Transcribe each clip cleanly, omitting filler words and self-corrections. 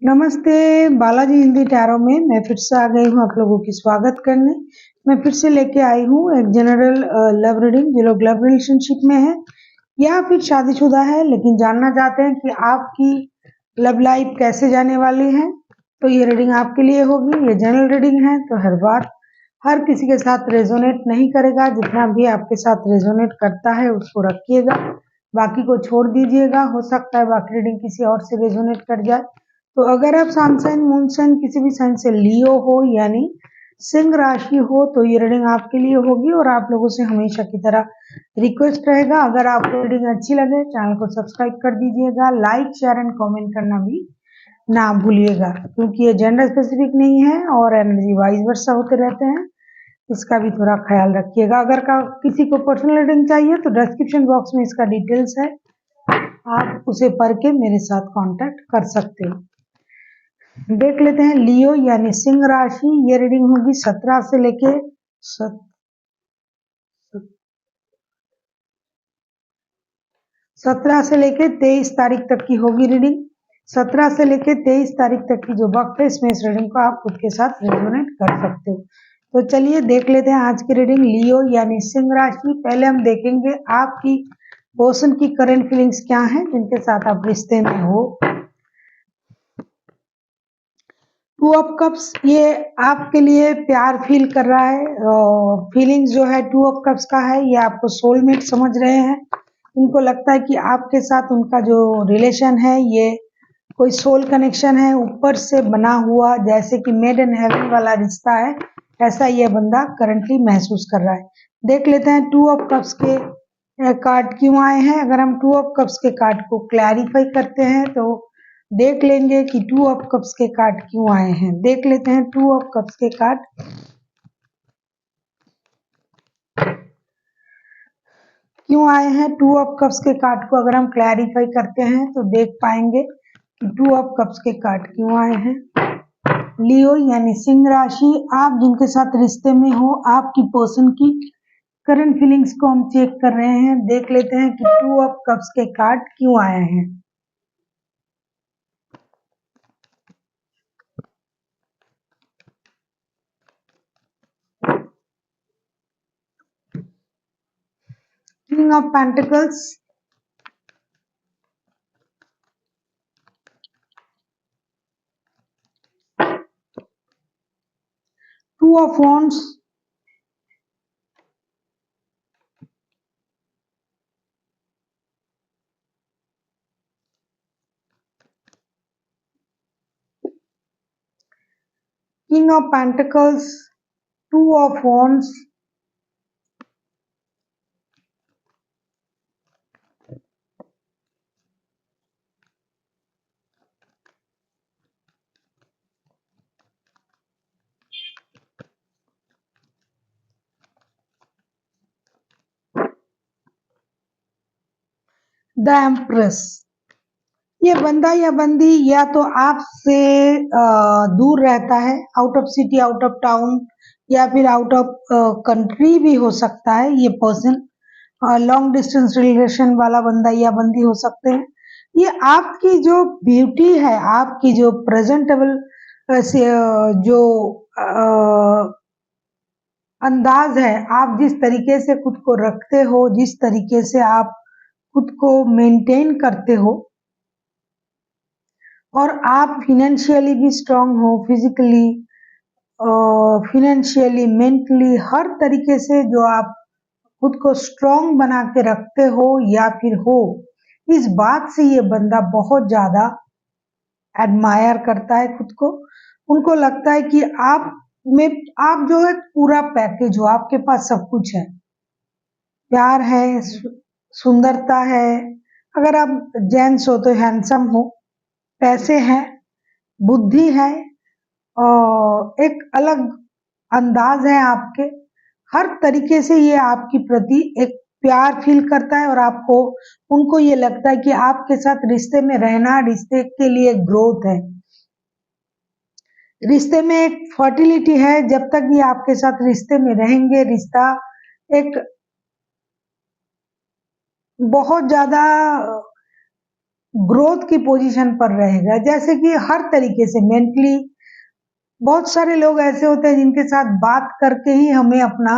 नमस्ते, बालाजी हिंदी टैरो में मैं फिर से आ गई हूँ आप लोगों की स्वागत करने। मैं फिर से लेके आई हूँ एक जनरल लव रीडिंग। जो लोग लव रिलेशनशिप में है या फिर शादीशुदा है लेकिन जानना चाहते हैं कि आपकी लव लाइफ कैसे जाने वाली है, तो ये रीडिंग आपके लिए होगी। ये जनरल रीडिंग है तो हर बार हर किसी के साथ रेजोनेट नहीं करेगा। जितना भी आपके साथ रेजोनेट करता है उसको रखिएगा, बाकी को छोड़ दीजिएगा। हो सकता है बाकी रीडिंग किसी और से रेजोनेट कर जाए। तो अगर आप सन साइन मून साइन किसी भी साइन से लियो हो यानी सिंह राशि हो तो ये रीडिंग आपके लिए होगी। और आप लोगों से हमेशा की तरह रिक्वेस्ट रहेगा, अगर आपको रीडिंग अच्छी लगे चैनल को सब्सक्राइब कर दीजिएगा, लाइक शेयर एंड कमेंट करना भी ना भूलिएगा, क्योंकि ये जेंडर स्पेसिफिक नहीं है और एनर्जी वाइज वर्षा होते रहते हैं, इसका भी थोड़ा ख्याल रखिएगा। अगर किसी को पर्सनल रीडिंग चाहिए तो डिस्क्रिप्शन बॉक्स में इसका डिटेल्स है, आप उसे पढ़ के मेरे साथ कांटेक्ट कर सकते हो। देख लेते हैं लियो यानी सिंह राशि। ये रीडिंग होगी 17 से लेके 23 तारीख तक की होगी रीडिंग। 17 से लेके 23 तारीख तक की जो वक्त है इसमें इस रीडिंग को आप खुद के साथ रेजोनेट कर सकते हो। तो चलिए देख लेते हैं आज की रीडिंग लियो यानी सिंह राशि। पहले हम देखेंगे आपकी पर्सन की करंट फीलिंग्स क्या हैं जिनके साथ आप रिश्ते में हो। टू ऑफ कप्स, ये आपके लिए प्यार फील कर रहा है। फीलिंग्स जो है टू ऑफ कप्स का है, ये आपको सोलमेट समझ रहे हैं। इनको लगता है कि आपके साथ उनका जो रिलेशन है ये कोई सोल कनेक्शन है, ऊपर से बना हुआ, जैसे कि मेड इन हेवन वाला रिश्ता है, ऐसा ये बंदा करंटली महसूस कर रहा है। देख लेते हैं टू ऑफ कप्स के कार्ड क्यों आए हैं। अगर हम टू ऑफ कप्स के कार्ड को क्लैरिफाई करते हैं तो देख लेंगे कि टू ऑफ कप्स के कार्ड क्यों आए हैं। देख लेते हैं टू ऑफ कप्स के कार्ड क्यों आए हैं। टू ऑफ कप्स के कार्ड को अगर हम क्लैरिफाई करते हैं तो देख पाएंगे कि टू ऑफ कप्स के कार्ड क्यों आए हैं। लियो यानी सिंह राशि, आप जिनके साथ रिश्ते में हो, आपकी पर्सन की करंट फीलिंग्स को हम चेक कर रहे हैं। देख लेते हैं कि टू ऑफ कप्स के कार्ड क्यों आए हैं। King of pentacles, two of wands, King of Pentacles, Two of Wands, the empress. ये बंदा या बंदी या तो आपसे दूर रहता है, out of city, out of town, या फिर आउट ऑफ कंट्री भी हो सकता है। ये पर्सन लॉन्ग डिस्टेंस रिलेशन वाला बंदा या बंदी हो सकते हैं। ये आपकी जो ब्यूटी है, आपकी जो प्रेजेंटेबल जो अंदाज है, आप जिस तरीके से खुद को रखते हो, जिस तरीके से आप खुद को मेंटेन करते हो, और आप फिनेंशियली भी स्ट्रांग हो, फिजिकली, फिनेंशियली, मेंटली, हर तरीके से जो आप खुद को स्ट्रांग बना के रखते हो या फिर हो, इस बात से ये बंदा बहुत ज्यादा एडमायर करता है खुद को। उनको लगता है कि आप जो है पूरा पैकेज हो, आपके पास सब कुछ है, प्यार है, सुंदरता है, अगर आप जेंट्स हो तो हैंडसम हो, पैसे हैं, बुद्धि है, और एक अलग अंदाज है आपके। हर तरीके से ये आपकी प्रति एक प्यार फील करता है और आपको उनको ये लगता है कि आपके साथ रिश्ते में रहना, रिश्ते के लिए ग्रोथ है, रिश्ते में एक फर्टिलिटी है। जब तक ये आपके साथ रिश्ते में रहेंगे, रिश्ता एक बहुत ज्यादा ग्रोथ की पोजीशन पर रहेगा। जैसे कि हर तरीके से मेंटली बहुत सारे लोग ऐसे होते हैं जिनके साथ बात करके ही हमें अपना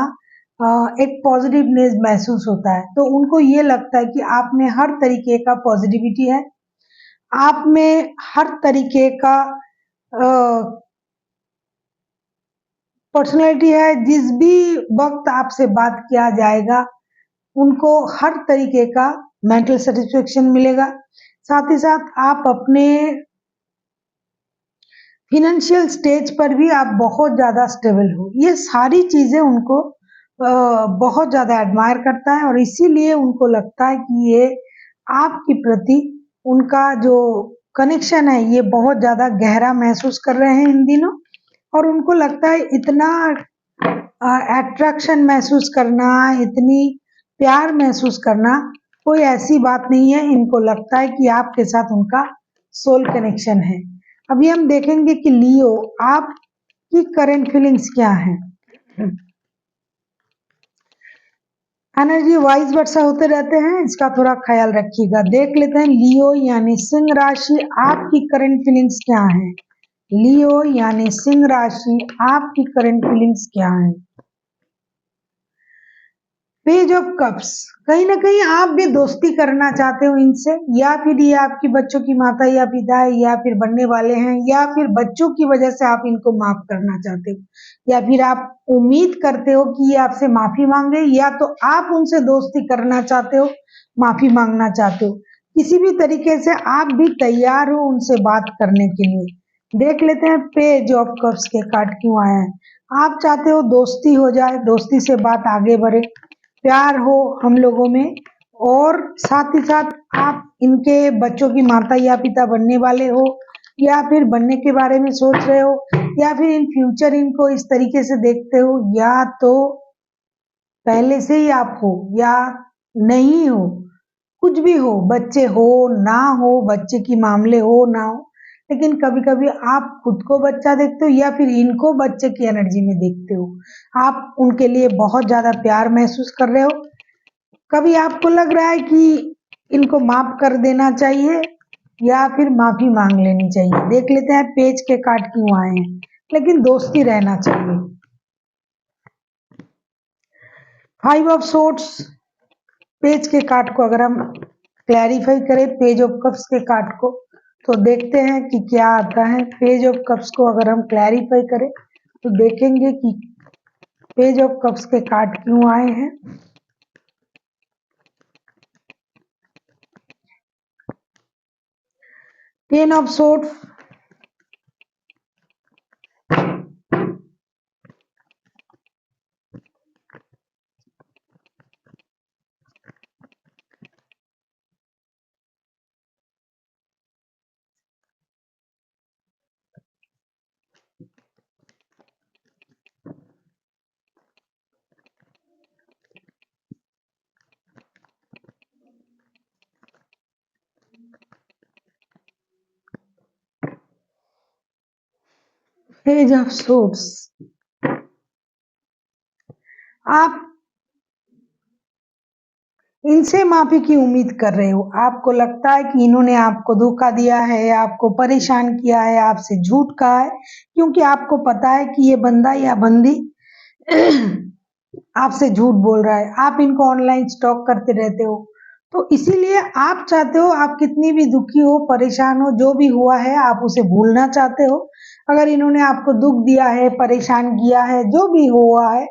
एक पॉजिटिवनेस महसूस होता है, तो उनको ये लगता है कि आप में हर तरीके का पॉजिटिविटी है, आप में हर तरीके का पर्सनैलिटी है। जिस भी वक्त आपसे बात किया जाएगा उनको हर तरीके का मेंटल सेटिस्फेक्शन मिलेगा। साथ ही साथ आप अपने फिनेंशियल स्टेज पर भी आप बहुत ज़्यादा स्टेबल हो। ये सारी चीज़ें उनको बहुत ज़्यादा एडमायर करता है और इसीलिए उनको लगता है कि ये आपके प्रति उनका जो कनेक्शन है ये बहुत ज़्यादा गहरा महसूस कर रहे हैं इन दिनों। और उनको लगता है इतना अट्रैक्शन महसूस करना, इतनी प्यार महसूस करना कोई ऐसी बात नहीं है। इनको लगता है कि आपके साथ उनका सोल कनेक्शन है। अभी हम देखेंगे कि लियो आपकी करंट फीलिंग्स क्या है। एनर्जी वाइज वर्षा होते रहते हैं, इसका थोड़ा ख्याल रखिएगा। देख लेते हैं लियो यानी सिंह राशि आपकी करंट फीलिंग्स क्या है। लियो यानी सिंह राशि आपकी करंट फीलिंग्स क्या है। पेज ऑफ कप्स, कहीं ना कहीं आप भी दोस्ती करना चाहते हो इनसे, या फिर ये आपकी बच्चों की माता या पिता है, या फिर बनने वाले हैं, या फिर बच्चों की वजह से आप इनको माफ करना चाहते हो, या फिर आप उम्मीद करते हो कि ये आपसे माफी मांगे, या तो आप उनसे दोस्ती करना चाहते हो, माफी मांगना चाहते हो। किसी भी तरीके से आप भी तैयार हो उनसे बात करने के लिए। देख लेते हैं पेज ऑफ कप्स के कार्ड क्यों आए हैं। आप चाहते हो दोस्ती हो जाए, दोस्ती से बात आगे बढ़े, प्यार हो हम लोगों में, और साथ ही साथ आप इनके बच्चों की माता या पिता बनने वाले हो, या फिर बनने के बारे में सोच रहे हो, या फिर इन फ्यूचर इनको इस तरीके से देखते हो, या तो पहले से ही आप हो या नहीं हो, कुछ भी हो, बच्चे हो ना हो, बच्चे की मामले हो ना हो, लेकिन कभी कभी आप खुद को बच्चा देखते हो या फिर इनको बच्चे की एनर्जी में देखते हो। आप उनके लिए बहुत ज्यादा प्यार महसूस कर रहे हो। कभी आपको लग रहा है कि इनको माफ कर देना चाहिए या फिर माफी मांग लेनी चाहिए। देख लेते हैं पेज के कार्ड क्यों आए हैं, लेकिन दोस्ती रहना चाहिए। 5 ऑफ सोर्ड्स, पेज के कार्ड को अगर हम क्लैरिफाई करें पेज ऑफ कप्स के कार्ड को, तो देखते हैं कि क्या आता है। पेज ऑफ कप्स को अगर हम क्लैरिफाई करें तो देखेंगे कि पेज ऑफ कप्स के कार्ड क्यों आए हैं। 10 of swords, page of swords, आप इनसे माफी की उम्मीद कर रहे हो। आपको लगता है कि इन्होंने आपको धोखा दिया है, आपको परेशान किया है, आपसे झूठ कहा है, क्योंकि आपको पता है कि ये बंदा या बंदी आपसे झूठ बोल रहा है। आप इनको ऑनलाइन स्टॉक करते रहते हो, तो इसीलिए आप चाहते हो, आप कितनी भी दुखी हो, परेशान हो, जो भी हुआ है आप उसे भूलना चाहते हो। अगर इन्होंने आपको दुख दिया है, परेशान किया है, जो भी हुआ है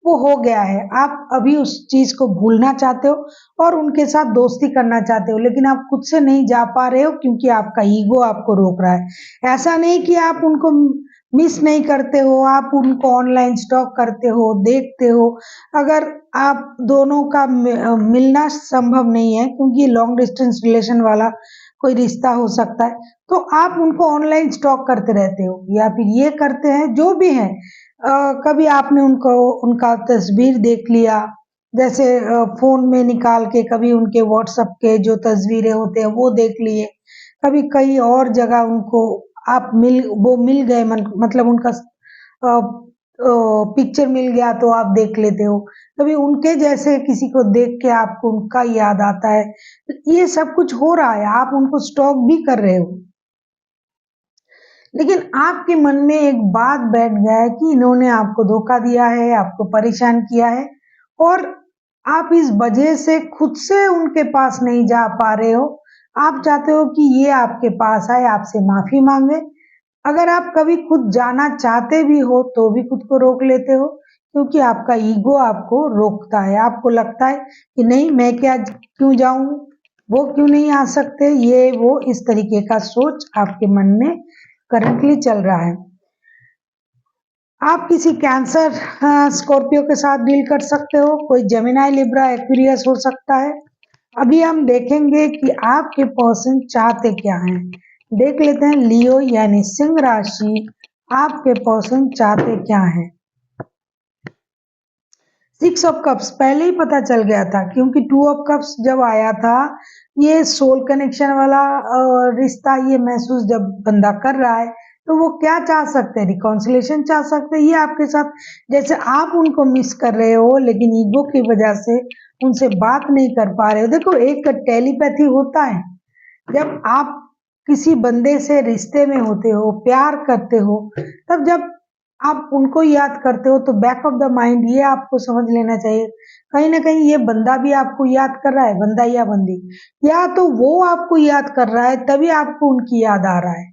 वो हो गया है। आप अभी उस चीज को भूलना चाहते हो और उनके साथ दोस्ती करना चाहते हो, लेकिन आप खुद से नहीं जा पा रहे हो क्योंकि आपका ईगो आपको रोक रहा है। ऐसा नहीं कि आप उनको मिस नहीं करते हो, आप उनको ऑनलाइन स्टॉक करते हो, देखते हो। अगर आप दोनों का मिलना संभव नहीं है, क्योंकि लॉन्ग डिस्टेंस रिलेशन वाला कोई रिश्ता हो सकता है, तो आप उनको ऑनलाइन स्टॉक करते रहते हो, या फिर ये करते हैं जो भी है। कभी आपने उनको उनका तस्वीर देख लिया, जैसे फोन में निकाल के, कभी उनके व्हाट्सएप के जो तस्वीरें होते हैं वो देख लिए, कभी कहीं और जगह उनको आप मिल गए, मतलब उनका पिक्चर मिल गया तो आप देख लेते हो, कभी उनके जैसे किसी को देख के आपको उनका याद आता है। ये सब कुछ हो रहा है, आप उनको स्टॉक भी कर रहे हो, लेकिन आपके मन में एक बात बैठ गया है कि इन्होंने आपको धोखा दिया है, आपको परेशान किया है, और आप इस वजह से खुद से उनके पास नहीं जा पा रहे हो। आप चाहते हो कि ये आपके पास आए, आपसे माफी मांगे। अगर आप कभी खुद जाना चाहते भी हो तो भी खुद को रोक लेते हो, क्योंकि आपका ईगो आपको रोकता है। आपको लगता है कि नहीं, मैं क्या क्यों जाऊं, वो क्यों नहीं आ सकते, ये वो इस तरीके का सोच आपके मन में करंटली चल रहा है। आप किसी कैंसर, स्कॉर्पियो के साथ डील कर सकते हो, कोई जेमिनी, लिब्रा, एक्वेरियस हो सकता है। अभी हम देखेंगे कि आपके पर्सन चाहते क्या हैं। देख लेते हैं लियो यानी सिंह राशि, आपके पर्सन चाहते क्या हैं। 6 ऑफ कप्स पहले ही पता चल गया था, क्योंकि 2 ऑफ कप्स जब आया था, ये सोल कनेक्शन वाला रिश्ता ये महसूस जब बंदा कर रहा है, तो वो क्या चाह सकते हैं, रिकॉन्सिलेशन चाह सकते हैं। ये आपके साथ जैसे आप उनको मिस कर रहे हो, लेकिन ईगो की वजह से उनसे बात नहीं कर पा रहे हो। देखो, एक टेलीपैथी होता है, जब आप किसी बंदे से रिश्ते में होते हो, प्यार करते हो, तब जब आप उनको याद करते हो तो बैक ऑफ द माइंड ये आपको समझ लेना चाहिए, कहीं ना कहीं ये बंदा भी आपको याद कर रहा है, बंदा या बंदी, या तो वो आपको याद कर रहा है तभी आपको उनकी याद आ रहा है,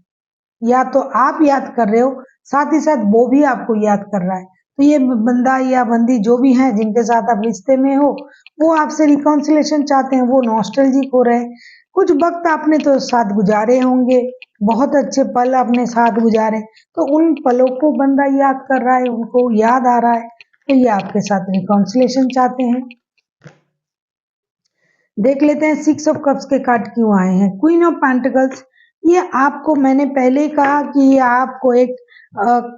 या तो आप याद कर रहे हो साथ ही साथ वो भी आपको याद कर रहा है। तो ये बंदा या बंदी जो भी है जिनके साथ आप रिश्ते में हो, वो आपसे रिकॉन्सिलेशन चाहते हैं, वो नॉस्टैल्जिक हो रहे हैं। कुछ वक्त आपने तो साथ गुजारे होंगे, बहुत अच्छे पल आपने साथ गुजारे, तो उन पलों को बंदा याद कर रहा है, उनको याद आ रहा है, तो ये आपके साथ रिकॉन्सिलेशन चाहते हैं। देख लेते हैं 6 ऑफ कप्स के कार्ड क्यों आए हैं। क्वीन ऑफ पेंटिकल्स, ये आपको, मैंने पहले ही कहा कि ये आपको एक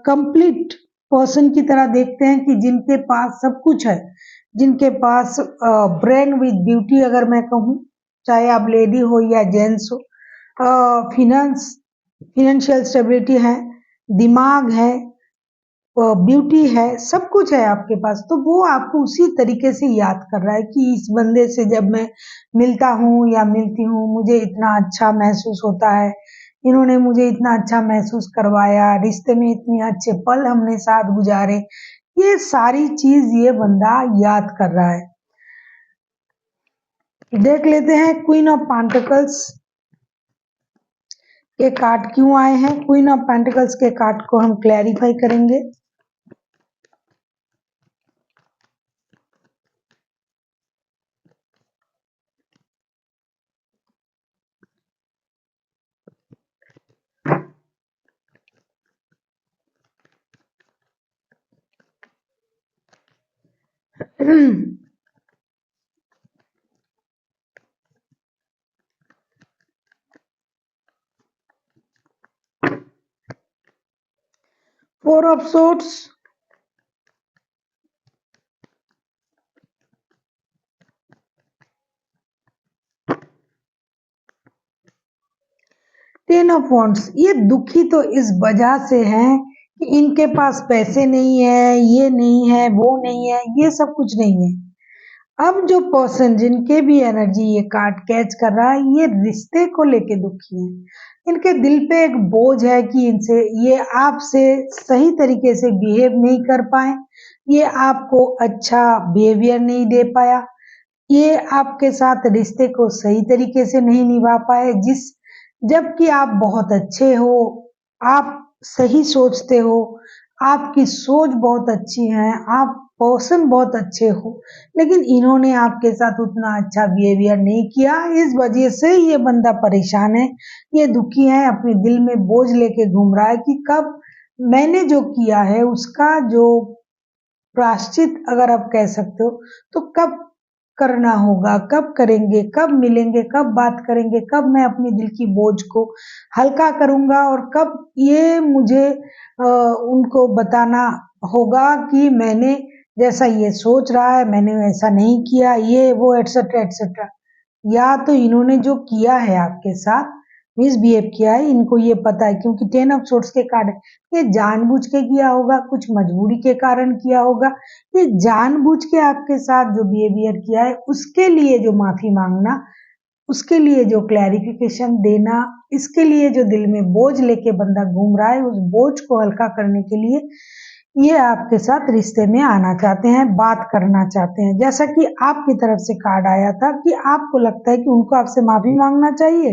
कंप्लीट पर्सन की तरह देखते हैं, कि जिनके पास सब कुछ है, जिनके पास ब्रेन विद ब्यूटी, अगर मैं कहूँ, चाहे आप लेडी हो या जेंट्स हो, फिनेंशियल स्टेबिलिटी है, दिमाग है, ब्यूटी है, सब कुछ है आपके पास, तो वो आपको उसी तरीके से याद कर रहा है कि इस बंदे से जब मैं मिलता हूँ या मिलती हूँ, मुझे इतना अच्छा महसूस होता है, इन्होंने मुझे इतना अच्छा महसूस करवाया, रिश्ते में इतने अच्छे पल हमने साथ गुजारे, ये सारी चीज ये बंदा याद कर रहा है। देख लेते हैं क्वीन ऑफ पेंटिकल्स के कार्ड क्यों आए हैं। क्वीन ऑफ पेंटिकल्स के कार्ड को हम क्लैरिफाई करेंगे। Four of swords, ten of wands, ये दुखी तो इस वजह से हैं कि इनके पास पैसे नहीं है, ये नहीं है, वो नहीं है, ये सब कुछ नहीं है। अब जो पर्सन जिनके भी एनर्जी ये कार्ड कैच कर रहा है, ये रिश्ते को लेके दुखी है। इनके दिल पे एक बोझ है कि इनसे, ये आपसे सही तरीके से बिहेव नहीं कर पाए, ये आपको अच्छा बिहेवियर नहीं दे पाया, ये आपके साथ रिश्ते को सही तरीके से नहीं निभा पाए, जबकि आप बहुत अच्छे हो, आप सही सोचते हो, आपकी सोच बहुत अच्छी है, आप पर्सन बहुत अच्छे हो, लेकिन इन्होंने आपके साथ उतना अच्छा बिहेवियर नहीं किया, इस वजह से ये बंदा परेशान है, ये दुखी है, अपने दिल में बोझ लेके घूम रहा है कि कब मैंने जो किया है उसका जो प्रायश्चित, अगर आप कह सकते हो, तो कब करना होगा, कब करेंगे, कब मिलेंगे, कब बात करेंगे, कब मैं अपने दिल की बोझ को हल्का करूंगा, और कब ये मुझे उनको बताना होगा कि मैंने जैसा ये सोच रहा है मैंने ऐसा नहीं किया, ये वो एटसेट्रा एटसेट्रा। या तो इन्होंने जो किया है आपके साथ मिसबिहेव किया है, इनको ये पता है, क्योंकि 10 ऑफ सोर्ड्स के कार्ड ये जानबूझ के किया होगा, कुछ मजबूरी के कारण किया होगा। ये जानबूझ के आपके साथ जो बिहेवियर किया है उसके लिए जो माफी मांगना, उसके लिए जो क्लैरिफिकेशन देना, इसके लिए जो दिल में बोझ लेके बंदा घूम रहा है, उस बोझ को हल्का करने के लिए ये आपके साथ रिश्ते में आना चाहते हैं, बात करना चाहते हैं। जैसा कि आपकी तरफ से कार्ड आया था कि आपको लगता है कि उनको आपसे माफी मांगना चाहिए,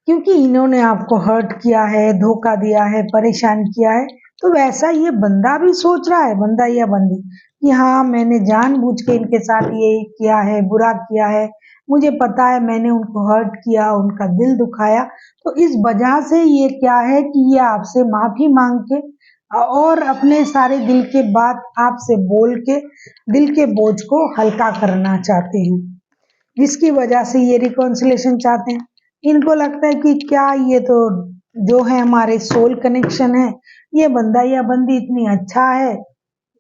क्योंकि इन्होंने आपको हर्ट किया है, धोखा दिया है, परेशान किया है। तो वैसा ये बंदा भी सोच रहा है, बंदा या बंदी, कि हाँ मैंने जानबूझ के इनके साथ ये किया है, बुरा किया है, मुझे पता है मैंने उनको हर्ट किया, उनका दिल दुखाया। तो इस वजह से ये क्या है कि ये आपसे माफी मांग के और अपने सारे दिल के बात आपसे बोल के दिल के बोझ को हल्का करना चाहते हैं, जिसकी वजह से ये रिकॉन्सिलेशन चाहते हैं। इनको लगता है कि क्या ये तो जो है हमारे सोल कनेक्शन है, ये बंदा या बंदी इतनी अच्छा है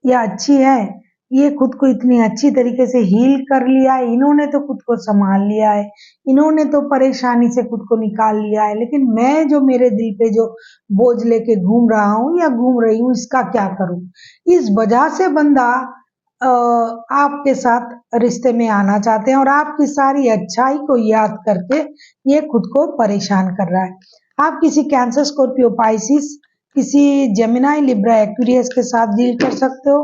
या अच्छी है, ये खुद को इतनी अच्छी तरीके से हील कर लिया है, इन्होंने तो खुद को संभाल लिया है, इन्होंने तो परेशानी से खुद को निकाल लिया है, लेकिन मैं जो मेरे दिल पे जो बोझ लेके घूम रहा हूँ या घूम रही हूँ, इसका क्या करूँ। इस वजह से बंदा आपके साथ रिश्ते में आना चाहते हैं और आपकी सारी अच्छाई को याद करके ये खुद को परेशान कर रहा है। आप किसी कैंसर, स्कॉर्पियो, पाइसिस, किसी जेमिनाई, लिब्रा, एक्वेरियस के साथ डील कर सकते हो।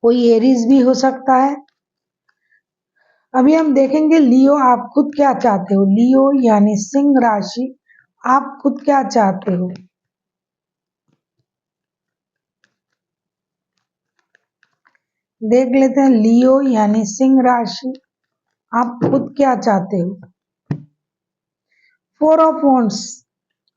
कोई एरीज भी हो सकता है। अभी हम देखेंगे लियो, आप खुद क्या चाहते हो। लियो यानी सिंह राशि, आप खुद क्या चाहते हो। देख लेते हैं लियो यानी सिंह राशि, आप खुद क्या चाहते हो। 4 ऑफ वॉन्ड्स,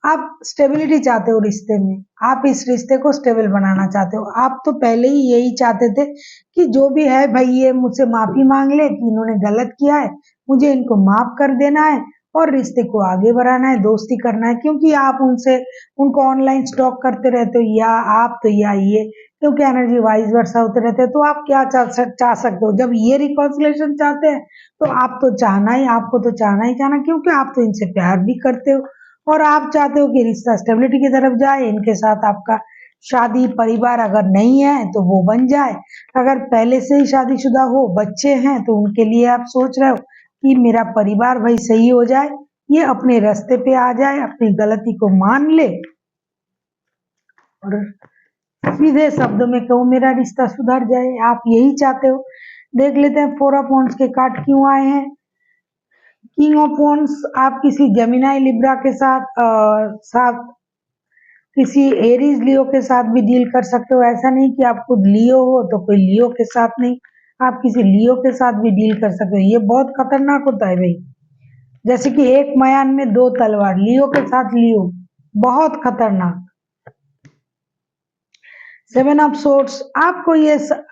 आप स्टेबिलिटी चाहते हो रिश्ते में, आप इस रिश्ते को स्टेबल बनाना चाहते हो। आप तो पहले ही यही चाहते थे कि जो भी है भाई ये मुझसे माफी मांग ले कि इन्होंने गलत किया है, मुझे इनको माफ कर देना है और रिश्ते को आगे बढ़ाना है, दोस्ती करना है। क्योंकि आप उनको ऑनलाइन स्टॉक करते रहते हो, या आप तो या ये, क्योंकि एनर्जी वाइज वर्सा होते रहते हैं, तो आप क्या चाह सकते हो। जब ये रिकॉन्सिलेशन चाहते हैं तो आप तो चाहना ही, आपको तो चाहना ही चाहना, क्योंकि आप तो इनसे प्यार भी करते हो और आप चाहते हो कि रिश्ता स्टेबिलिटी की तरफ जाए, इनके साथ आपका शादी परिवार अगर नहीं है तो वो बन जाए, अगर पहले से ही शादीशुदा हो, बच्चे हैं, तो उनके लिए आप सोच रहे हो कि मेरा परिवार भाई सही हो जाए, ये अपने रास्ते पे आ जाए, अपनी गलती को मान ले और सीधे शब्दों में कहूँ मेरा रिश्ता सुधर जाए, आप यही चाहते हो। देख लेते हैं 4 ऑफ वॉन्ड्स के कार्ड क्यों आए हैं। किंग ऑफ वॉन्ड्स, आप किसी जेमिनाई, लिब्रा के साथ किसी एरीज, लियो के साथ भी डील कर सकते हो। ऐसा नहीं कि आप खुद लियो हो तो कोई लियो के साथ नहीं, आप किसी लियो के साथ भी डील कर सकते हो। ये बहुत खतरनाक होता है भाई, जैसे कि एक मयान में 2 तलवार, लियो के साथ लियो, बहुत खतरनाक। 7 ऑफ सोर्ड्स, आपको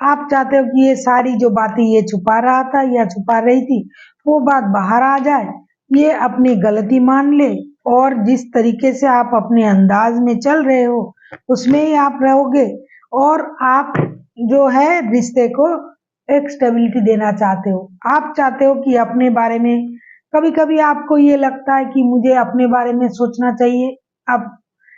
आप चाहते हो कि ये सारी जो बातें ये छुपा रहा था या छुपा रही थी, वो बात बाहर आ जाए, ये अपनी गलती मान ले और जिस तरीके से आप अपने अंदाज में चल रहे हो उसमें ही आप रहोगे और आप जो है रिश्ते को एक स्टेबिलिटी देना चाहते हो। आप चाहते हो कि अपने बारे में, कभी कभी आपको ये लगता है कि मुझे अपने बारे में सोचना चाहिए, आप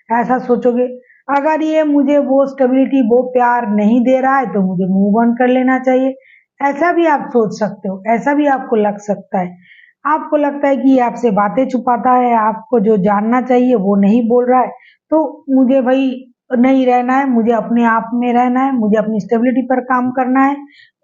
ऐसा सोचोगे। अगर ये मुझे वो स्टेबिलिटी, वो प्यार नहीं दे रहा है तो मुझे मूव ऑन कर लेना चाहिए, ऐसा भी आप सोच सकते हो, ऐसा भी आपको लग सकता है। आपको लगता है कि ये आपसे बातें छुपाता है, आपको जो जानना चाहिए वो नहीं बोल रहा है, तो मुझे भाई नहीं रहना है, मुझे अपने आप में रहना है, मुझे अपनी स्टेबिलिटी पर काम करना है।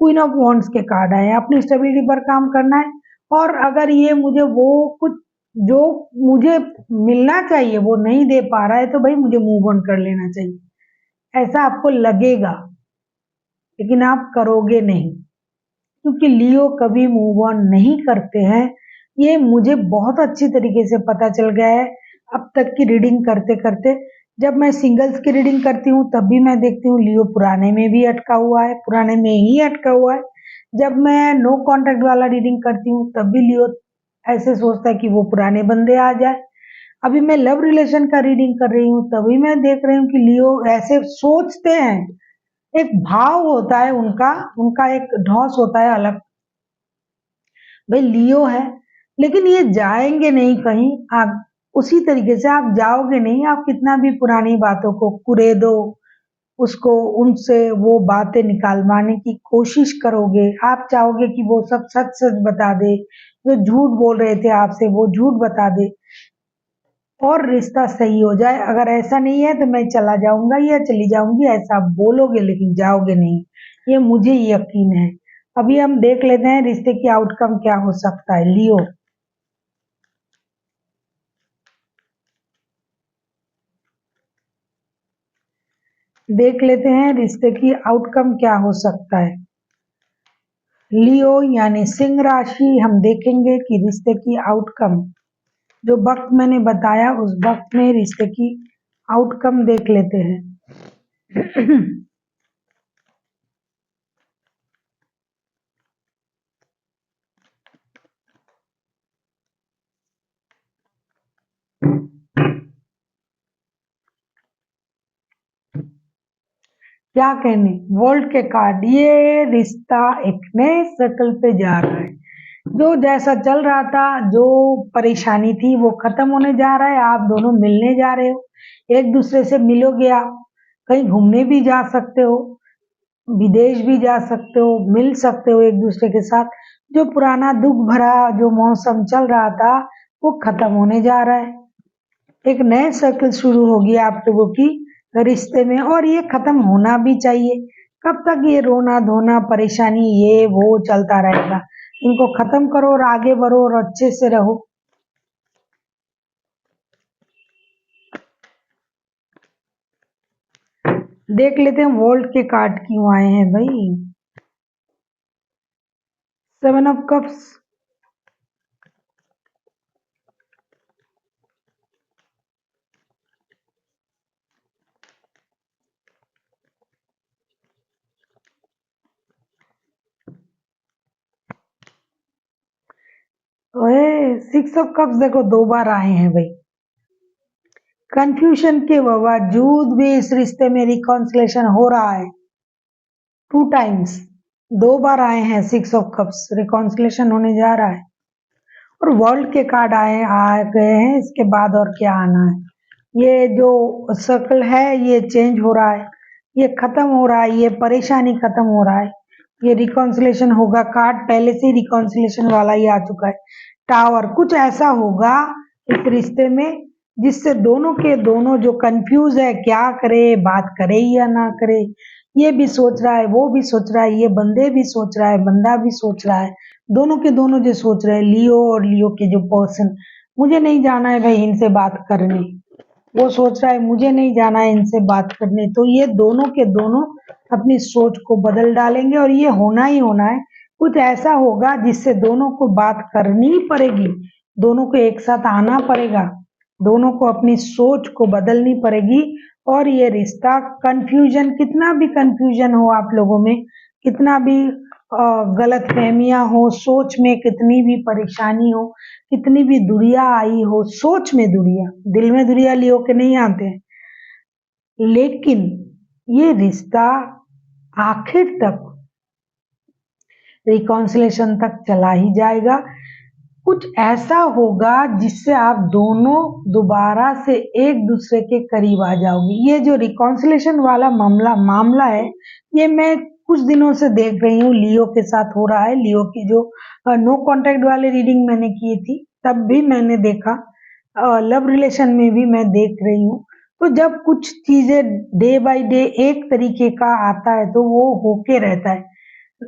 क्वीन ऑफ वॉन्ड्स के कार्ड आए, अपनी स्टेबिलिटी पर काम करना है। और अगर ये मुझे वो कुछ जो मुझे मिलना चाहिए वो नहीं दे पा रहा है तो भाई मुझे मूव ऑन कर लेना चाहिए, ऐसा आपको लगेगा, लेकिन आप करोगे नहीं, क्योंकि लियो कभी मूव ऑन नहीं करते हैं। ये मुझे बहुत अच्छी तरीके से पता चल गया है अब तक की रीडिंग करते करते। जब मैं सिंगल्स की रीडिंग करती हूँ तब भी मैं देखती हूँ लियो पुराने में भी अटका हुआ है, पुराने में ही अटका हुआ है। जब मैं नो कॉन्टेक्ट वाला रीडिंग करती हूँ तब भी लियो ऐसे सोचता है कि वो पुराने बंदे आ जाए। अभी मैं लव रिलेशन का रीडिंग कर रही हूँ तभी मैं देख रही हूँ कि लियो ऐसे सोचते हैं, एक भाव होता है उनका उनका एक ढौस होता है अलग। भाई लियो है, लेकिन ये जाएंगे नहीं कहीं। आप उसी तरीके से आप जाओगे नहीं, आप कितना भी पुरानी बातों को कुरेदो, उसको उनसे वो बातें निकालवाने की कोशिश करोगे, आप चाहोगे कि वो सब सच सच बता दे, जो झूठ बोल रहे थे आपसे वो झूठ बता दे और रिश्ता सही हो जाए। अगर ऐसा नहीं है तो मैं चला जाऊंगा या चली जाऊंगी, ऐसा आप बोलोगे लेकिन जाओगे नहीं, ये मुझे यकीन है। अभी हम देख लेते हैं रिश्ते की आउटकम क्या हो सकता है। लियो, देख लेते हैं रिश्ते की आउटकम क्या हो सकता है। लियो यानी सिंह राशि, हम देखेंगे कि रिश्ते की आउटकम, जो वक्त मैंने बताया उस वक्त में रिश्ते की आउटकम देख लेते हैं। क्या कहने, वर्ल्ड के कार्ड, ये रिश्ता एक नए सर्कल पे जा रहा है। जो जैसा चल रहा था, जो परेशानी थी वो खत्म होने जा रहा है। आप दोनों मिलने जा रहे हो, एक दूसरे से मिलोगे, आप कहीं घूमने भी जा सकते हो, विदेश भी जा सकते हो, मिल सकते हो एक दूसरे के साथ। जो पुराना दुख भरा जो मौसम चल रहा था वो खत्म होने जा रहा है। एक नए सर्कल शुरू होगी आप लोगों की रिश्ते में, और ये खत्म होना भी चाहिए। कब तक ये रोना धोना परेशानी ये वो चलता रहेगा? इनको खत्म करो और आगे बढ़ो और अच्छे से रहो। देख लेते हैं वर्ल्ड के कार्ड क्यों आए हैं भाई। सेवन ऑफ कप्स, ओए सिक्स ऑफ कप्स देखो दो बार आए हैं भाई। कंफ्यूजन के बावजूद भी इस रिश्ते में रिकॉन्सिलेशन हो रहा है। टू टाइम्स, दो बार आए हैं सिक्स ऑफ कप्स, रिकॉन्सिलेशन होने जा रहा है। और वर्ल्ड के कार्ड आ गए हैं, इसके बाद और क्या आना है। ये जो सर्कल है ये चेंज हो रहा है, ये खत्म हो रहा है, ये परेशानी खत्म हो रहा है, ये रिकॉन्सिलेशन होगा। कार्ड पहले से ही रिकॉन्सिलेशन वाला ही आ चुका है। टावर, कुछ ऐसा होगा इस रिश्ते में जिससे दोनों के दोनों जो कंफ्यूज है, क्या करे, बात करे या ना करे, ये भी सोच रहा है, वो भी सोच रहा है, ये बंदे भी सोच रहा है, बंदा भी सोच रहा है, दोनों के दोनों जो सोच रहे हैं, लियो और लियो के जो पर्सन, मुझे नहीं जाना है भाई इनसे बात करने, वो सोच रहा है मुझे नहीं जाना है इनसे बात करने। तो ये दोनों के दोनों अपनी सोच को बदल डालेंगे और ये होना ही होना है। कुछ ऐसा होगा जिससे दोनों को बात करनी ही पड़ेगी, दोनों को एक साथ आना पड़ेगा, दोनों को अपनी सोच को बदलनी पड़ेगी। और ये रिश्ता, कंफ्यूजन, कितना भी कंफ्यूजन हो आप लोगों में, कितना भी गलत फहमियां हो, सोच में कितनी भी परेशानी हो, कितनी भी दुरिया आई हो, सोच में दुरिया, दिल में दुरिया लियो के नहीं आते हैं, लेकिन ये रिश्ता आखिर तक रिकॉन्सिलेशन तक चला ही जाएगा। कुछ ऐसा होगा जिससे आप दोनों दोबारा से एक दूसरे के करीब आ जाओगे। ये जो रिकॉन्सिलेशन वाला मामला है, ये मैं कुछ दिनों से देख रही हूँ लियो के साथ हो रहा है। लियो की जो नो कांटेक्ट वाले रीडिंग मैंने की थी तब भी मैंने देखा, लव रिलेशन में भी मैं देख रही हूँ। तो जब कुछ चीजें डे बाय डे एक तरीके का आता है तो वो होके रहता है।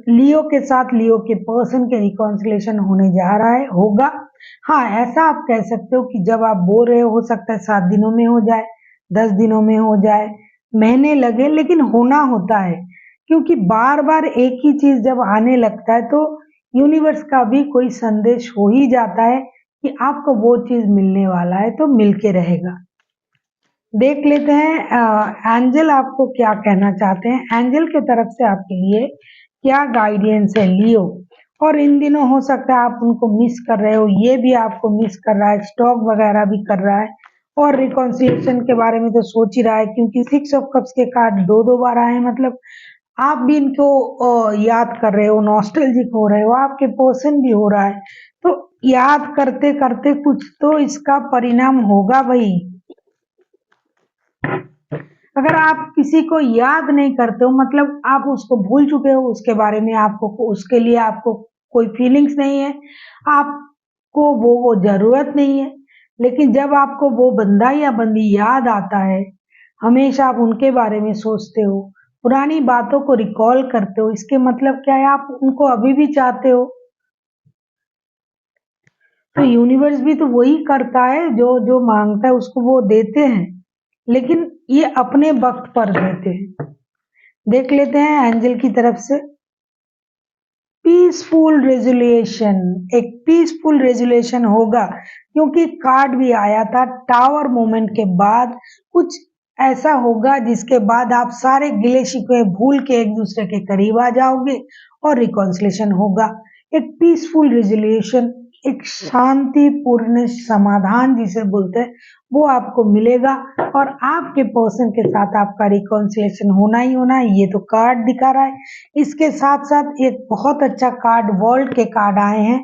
लियो के साथ लियो के पर्सन के रिकॉन्सिलेशन होने जा रहा है, होगा। हाँ, ऐसा आप कह सकते हो कि जब आप बोल रहे हो सकता है 7 दिनों में हो जाए, 10 दिनों में हो जाए, महीने लगे, लेकिन होना होता है। क्योंकि बार बार एक ही चीज जब आने लगता है तो यूनिवर्स का भी कोई संदेश हो ही जाता है कि आपको वो चीज मिलने वाला है, तो मिलके रहेगा। देख लेते हैं एंजल आपको क्या कहना चाहते हैं। एंजल के तरफ से आपके लिए क्या गाइडेंस है लियो। और इन दिनों हो सकता है आप उनको मिस कर रहे हो, ये भी आपको मिस कर रहा है, स्टॉक वगैरह भी कर रहा है, और रिकॉन्सिलिएशन के बारे में तो सोच ही रहा है, क्योंकि सिक्स ऑफ कप्स के कार्ड दो दो बार आए हैं। मतलब आप भी इनको याद कर रहे हो, नॉस्टैल्जिक हो रहे हो, आपके पर्सन भी हो रहा है। तो याद करते करते कुछ तो इसका परिणाम होगा भाई। अगर आप किसी को याद नहीं करते हो मतलब आप उसको भूल चुके हो, उसके बारे में आपको उसके लिए आपको कोई फीलिंग्स नहीं है, आपको वो जरूरत नहीं है। लेकिन जब आपको वो बंदा या बंदी याद आता है, हमेशा आप उनके बारे में सोचते हो, पुरानी बातों को रिकॉल करते हो, इसके मतलब क्या है, आप उनको अभी भी चाहते हो। तो यूनिवर्स भी तो वही करता है, जो जो मांगता है उसको वो देते हैं, लेकिन ये अपने वक्त पर देते हैं। देख लेते हैं एंजल की तरफ से। पीसफुल रेजुलेशन, एक पीसफुल रेजुलेशन होगा, क्योंकि कार्ड भी आया था टावर मोमेंट के बाद कुछ ऐसा होगा जिसके बाद आप सारे गिले शिकवे भूल के एक दूसरे के करीब आ जाओगे और रिकॉन्सिलेशन होगा। एक पीसफुल रेजुलेशन, एक शांतिपूर्ण समाधान जिसे बोलते हैं, वो आपको मिलेगा और आपके पर्सन के साथ आपका रिकॉन्सिलेशन होना ही होना है। ये तो कार्ड दिखा रहा है। इसके साथ साथ एक बहुत अच्छा कार्ड, वर्ल्ड के कार्ड आए हैं,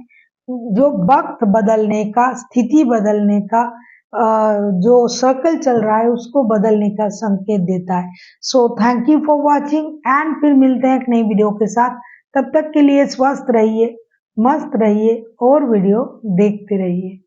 जो वक्त बदलने का, स्थिति बदलने का, जो सर्कल चल रहा है उसको बदलने का संकेत देता है। So thank you for watching and फिर मिलते हैं एक नई वीडियो के साथ। तब तक के लिए स्वस्थ रहिए, मस्त रहिए और वीडियो देखते रहिए।